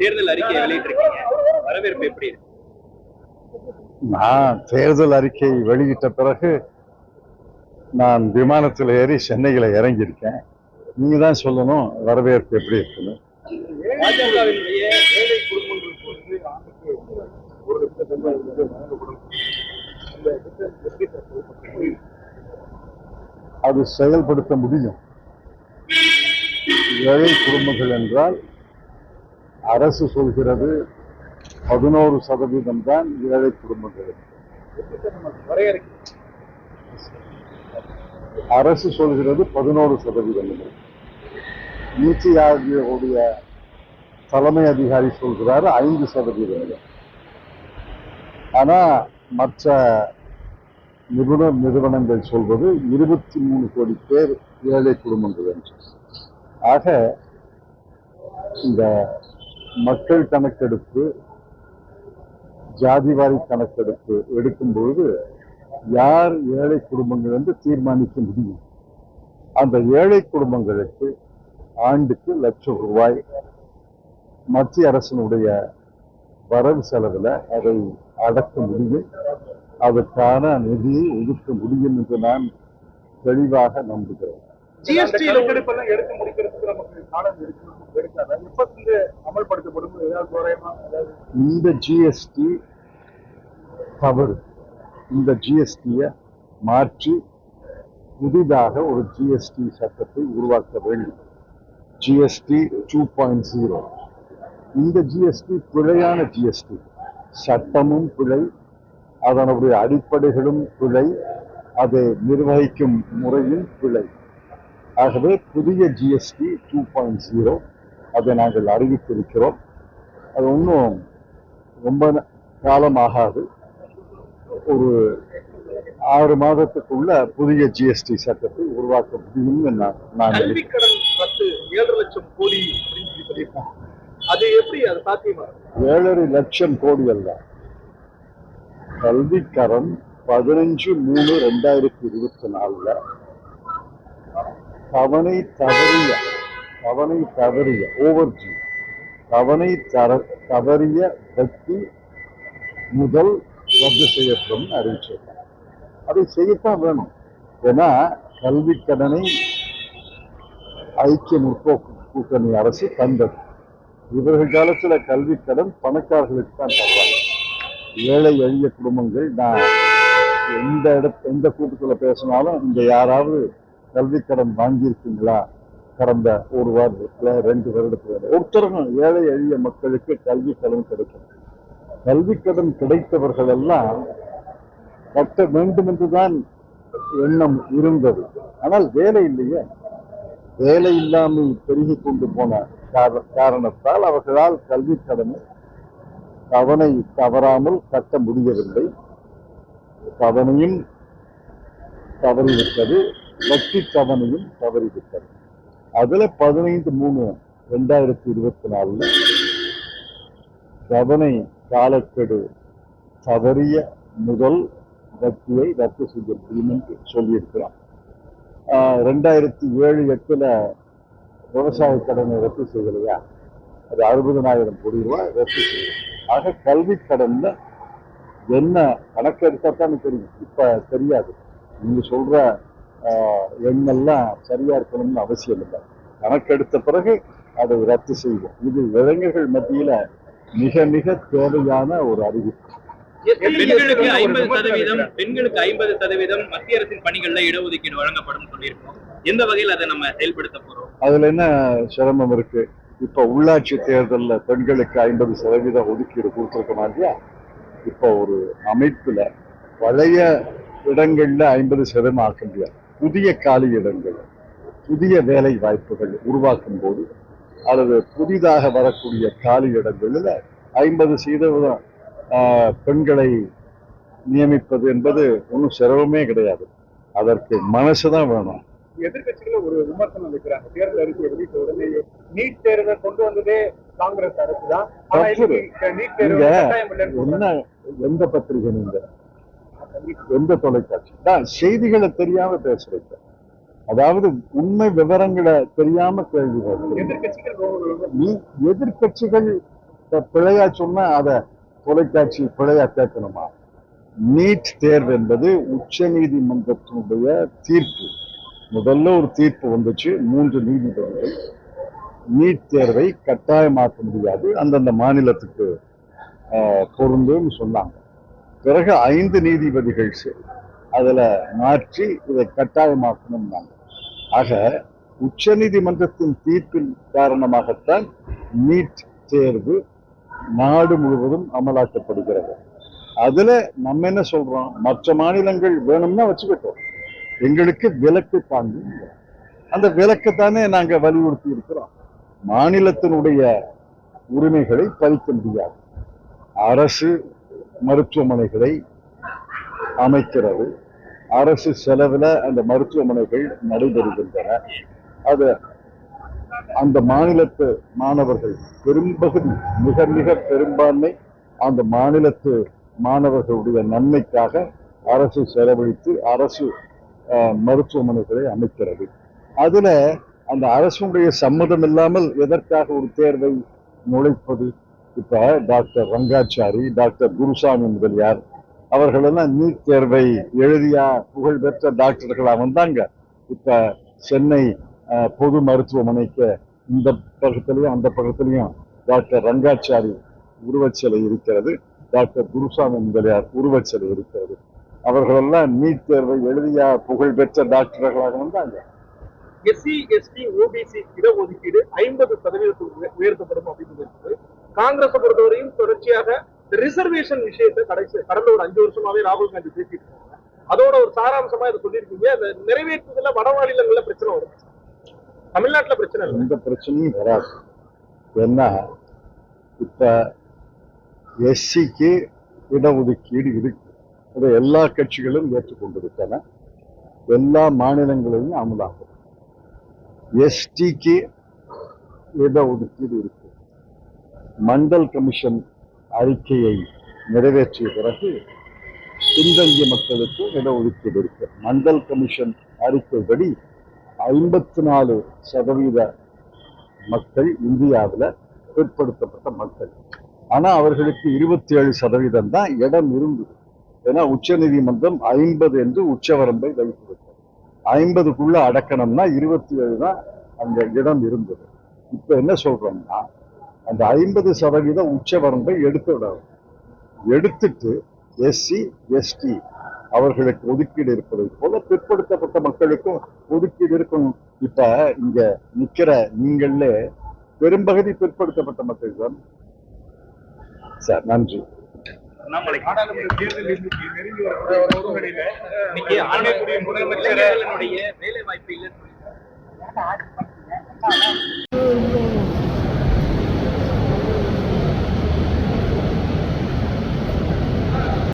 தேர்தல் அறிக்கையை வெளியிட்டிருக்கீங்க, வரவேற்பு எப்படி இருக்கு? நான் தேர்தல் அறிக்கை வெளியிட்ட பிறகு நான் விமானத்தில் ஏறி சென்னையில இறங்கியிருக்கேன். நீங்க தான் சொல்லணும் வரவேற்பு எப்படி இருக்குன்னு. பாஜகவினுடைய ஏழை குடும்பங்களுக்கு வந்து ஆண்டுக்கு ஒரு லட்சம் வழங்கப்படும். அது செயல்படுத்த முடியும். ஏழை குடும்பங்கள் என்றால் அரசு சொல்கிறது 11% தான் ஏழை குடும்பங்கள். அரசு சொல்கிறது 11%. நீதி ஆகியோருடைய தலைமை அதிகாரி சொல்கிறார் 5%. ஆனா மற்ற நிபுணர் நிறுவனங்கள் சொல்வது 23 கோடி பேர் ஏழை குடும்பங்கள் என்று. ஆக இந்த மக்கள் கணக்கெடுப்பு, ஜாதிவாரி கணக்கெடுப்பு எடுக்கும் பொழுது யார் ஏழை குடும்பங்கள் என்று தீர்மானிக்க முடியும். அந்த ஏழை குடும்பங்களுக்கு ஆண்டுக்கு ₹1,00,000 மத்திய அரசினுடைய வரவு செலவில் அதை அடக்க முடியும். அதற்கான நிதியை ஒதுக்க முடியும் என்று நான் தெளிவாக நம்புகிறேன். ஜிஎஸ்டி எடுப்பெல்லாம் எடுத்து முடிக்கிறதுக்கு நமக்கு காலம் எடுக்காது. இப்ப அமல்படுத்தப்படும் இந்த ஜிஎஸ்டி தவறு. இந்த ஜிஎஸ்டியை மாற்றி புதிதாக ஒரு ஜிஎஸ்டி சட்டத்தை உருவாக்க வேண்டும். ஜிஎஸ்டி 2.0. இந்த ஜிஎஸ்டி பிழையான ஜிஎஸ்டி. சட்டமும் பிழை, அதனுடைய அடிப்படைகளும் பிழை, அதை நிர்வகிக்கும் முறையும் பிழை. ஆகவே புதிய ஜிஎஸ்டி 2.0 அதை நாங்கள் அறிவித்திருக்கிறோம். அது ஒன்றும் ரொம்ப காலம் ஆகாது. ஒரு 6 மாதத்துக்குள்ள புதிய ஜிஎஸ்டி சட்டத்தை உருவாக்க முடியும். கல்விக்கடன் 7 லட்சம் கோடி சொல்லியிருக்காங்க. அது எப்படி அது சாத்தியமா? 7 லட்சம் கோடி அல்ல. கல்விக்கடன் 15/3/2024 தவணை தவறிய ஓவர்ஜி தவறிய வட்டி முதல் ரத்து செய்யப்படும் அறிவிச்சிருக்காங்க. அதை செய்யத்தான் வேணும். ஏன்னா கல்விக்கடனை ஐக்கிய முற்போக்கு கூட்டணி அரசு தந்தது. இவர்கள் காலத்துல கல்விக்கடன் பணக்காரர்களுக்கு தான் தருவாங்க. ஏழை எளிய குடும்பங்கள், நான் எந்த கூட்டத்துல பேசினாலும் இங்க யாராவது கல்விக்கடன் வாங்கியிருக்கீங்களா கடந்த 1 வருடத்துல 2 வருடத்துல? ஒருத்தரும் ஏழை எளிய மக்களுக்கு கல்விக்கடன் கிடைக்கும். கல்விக்கடன் கிடைத்தவர்கள் எல்லாம் கட்ட வேண்டும் என்றுதான் எண்ணம் இருந்தது. ஆனால் வேலை இல்லையே. வேலை இல்லாமல் பெருகி கொண்டு போன காரணத்தால் அவர்களால் கல்விக்கடனை தவணை தவறாமல் கட்ட முடியவில்லை. தவணையும் தவறிவிட்டது, வட்டி தவணையும் தவறிவிட்டது. அதுல 15/3/2024 தவணை காலக்கெடு தவறிய முதல் வட்டியை ரத்து செய்ய முடியும் என்று சொல்லியிருக்கிறார். 2007-8 விவசாய கடனை ரத்து செய்யலையா? அது 60,000 கோடி ரூபாய் ரத்து செய்யும். ஆக கல்வி கடன்ல என்ன கணக்கெடுத்தான் தெரியும். இப்ப தெரியாது. நீங்க சொல்ற எண்ணெல்லாம் சரியா இருக்கணும்னு அவசியம் இல்லை. கணக்கெடுத்த பிறகு அதை ரத்து செய்வோம். இது இளைஞர்கள் மத்தியில மிக மிக தேவையான ஒரு அறிவிப்பு. பெண்களுக்கு 50% மத்திய அரசின் பணிகள்ல இடஒதுக்கீடு வழங்கப்படும் சொல்லியிருக்கோம். எந்த வகையில் அதை நம்ம செயல்படுத்த போறோம்? அதுல என்ன சிரமம் இருக்கு? இப்ப உள்ளாட்சி தேர்தல்ல பெண்களுக்கு 50% ஒதுக்கீடு கொடுத்திருக்கோம் இல்லையா? இப்ப ஒரு அமைப்புல பழைய இடங்கள்ல 50% ஆக்க முடியாது. புதிய காலி இடங்கள், புதிய வேலை வாய்ப்புகள் உருவாக்கும் போது அல்லது புதிதாக வரக்கூடிய காலி இடங்களில் 50% பெண்களை நியமிப்பது என்பது ஒன்றும் சிரமமே கிடையாது. அதற்கு மனசுதான் வேணும். எதிர்கட்சிகள் ஒரு விமர்சனம் வைக்கிறாங்க. தேர்தல் அறிக்கையை வெளியிட்ட உடனே நீட் தேர்வை கொண்டு வந்ததே காங்கிரஸ் அரசு தான். என்ன எந்த பத்திரிகை, நீங்க எந்த தொலைக்காட்சி தான் செய்திகளை தெரியாம பேசுறீங்க? அதாவது உண்மை விவரங்களை தெரியாம கேள்வி. எதிர்கட்சிகள் பிழையா சொன்னா அதை தொலைக்காட்சி பிழையா கேட்கணுமா? நீட் தேர்வு என்பது உச்ச நீதிமன்றத்தினுடைய தீர்ப்பு. முதல்ல ஒரு தீர்ப்பு வந்துச்சு, 3 நீதிபதிகள் நீட் தேர்வை கட்டாயமாக்க முடியாது, அந்தந்த மாநிலத்துக்கு பொருந்துன்னு சொன்னாங்க. பிறகு 5 நீதிபதிகள் அதுல மாற்றி இதை கட்டாயமாக்கணும்னாங்க. ஆக உச்ச நீதிமன்றத்தின் தீர்ப்பின் காரணமாகத்தான் நீட் தேர்வு நாடு முழுவதும் அமலாக்கப்படுகிறது. அதுல நம்ம என்ன சொல்றோம், மற்ற மாநிலங்கள் வேணும்னா வச்சுக்கிட்டோம், எங்களுக்கு விலக்கு தாங்க. அந்த விலக்கு தானே நாங்க வலியுறுத்தி இருக்கிறோம். மாநிலத்தினுடைய உரிமைகளை பறிக்க முடியாது. அரசு மருத்துவமனைகளை அமைக்கிறது, அரசு செலவில் அந்த மருத்துவமனைகள் நடைபெறுகின்றன. அது அந்த மாநிலத்து மாணவர்கள் பெரும்பகுதி, மிக மிக பெரும்பான்மை அந்த மாநிலத்து மாணவர்களுடைய நன்மைக்காக அரசு செலவழித்து அரசு மருத்துவமனைகளை அமைக்கிறது. அதுல அந்த அரசுடைய சம்மதம் இல்லாமல் எதற்காக ஒரு தேர்வை நுழைப்பது? இப்ப டாக்டர் ரங்காச்சாரி, டாக்டர் குருசாமி முதலியார் அவர்களெல்லாம் நீட் தேர்வை எழுதியா புகழ்பெற்ற டாக்டர்களா வந்தாங்க. இப்ப சென்னை பொது மருத்துவமனைக்கு இந்த பக்கத்திலையும் அந்த பக்கத்திலையும் டாக்டர் ரங்காச்சாரி உருவச்சிலை இருக்கிறது, டாக்டர் குருசாமி முதலியார் உருவச்சிலை இருக்கிறது. அவர்களெல்லாம் நீட் தேர்வை எழுதியா புகழ்பெற்ற டாக்டர்களாக வந்தாங்க. எஸ்சி எஸ்டி ஓபிசி இடஒதுக்கீடு 50% உயர்த்தப்படும் அப்படின்னு காங்கிரஸ் பொறுத்தவரையும் தொடர்ச்சியாக ரிசர்வேஷன் விஷயத்தை கடந்த ஒரு 5 வருஷமாவே ராகுல் காந்தி பேசிட்டு இருக்காங்க. அதோட ஒரு சாராம்சமா இதை சொல்லியிருக்கீங்க. அந்த நிறைவேற்றுதல வட மாநிலங்கள்ல பிரச்சனை வரும், தமிழ்நாட்டுல பிரச்சனை இல்லை. எந்த பிரச்சனையும் வராது. ஏன்னா இப்ப எஸ்சிக்கு இடஒதுக்கீடு இருக்கு, அதை எல்லா கட்சிகளும் ஏற்றுக்கொண்டிருக்கன, எல்லா மாநிலங்களிலும் அமலாகும். எஸ்டிக்கு இடஒதுக்கீடு இருக்கு. மண்டல் கமிஷன் அறிக்கையை நிறைவேற்றிய பிறகு பின்தங்கிய மக்களுக்கு இடஒதுக்கீடு இருக்கு. மண்டல் கமிஷன் அறிக்கைப்படி 54% மக்கள் இந்தியாவில் பிற்படுத்தப்பட்ட மக்கள். ஆனா அவர்களுக்கு 27% தான் இடம் இருந்தது. ஏன்னா உச்ச நீதிமன்றம் 50 என்று உச்சவரம்பை வைத்துவிட்டது. 50க்குள்ள அடக்கணும்னா 27 தான் அந்த இடம் இருந்தது. இப்ப என்ன சொல்றோம்னா, அந்த 50% உச்சவரம்பை எடுத்து விடாது, எடுத்துட்டு எஸ்சி எஸ்டி அவர்களுக்கு ஒதுக்கீடு இருப்பதை போல பிற்படுத்தப்பட்ட மக்களுக்கும் ஒதுக்கீடு இருக்கணும். இப்ப இங்க நிக்கிற நீங்களே பெரும்பகுதி பிற்படுத்தப்பட்ட மக்கள் தான் சார். நன்றி. நாடாளுமன்ற தேர்தல் நெருங்கி வர சூழ்நிலையில இன்னைக்கு முதலமைச்சர் வேலை வாய்ப்பு இல்லை.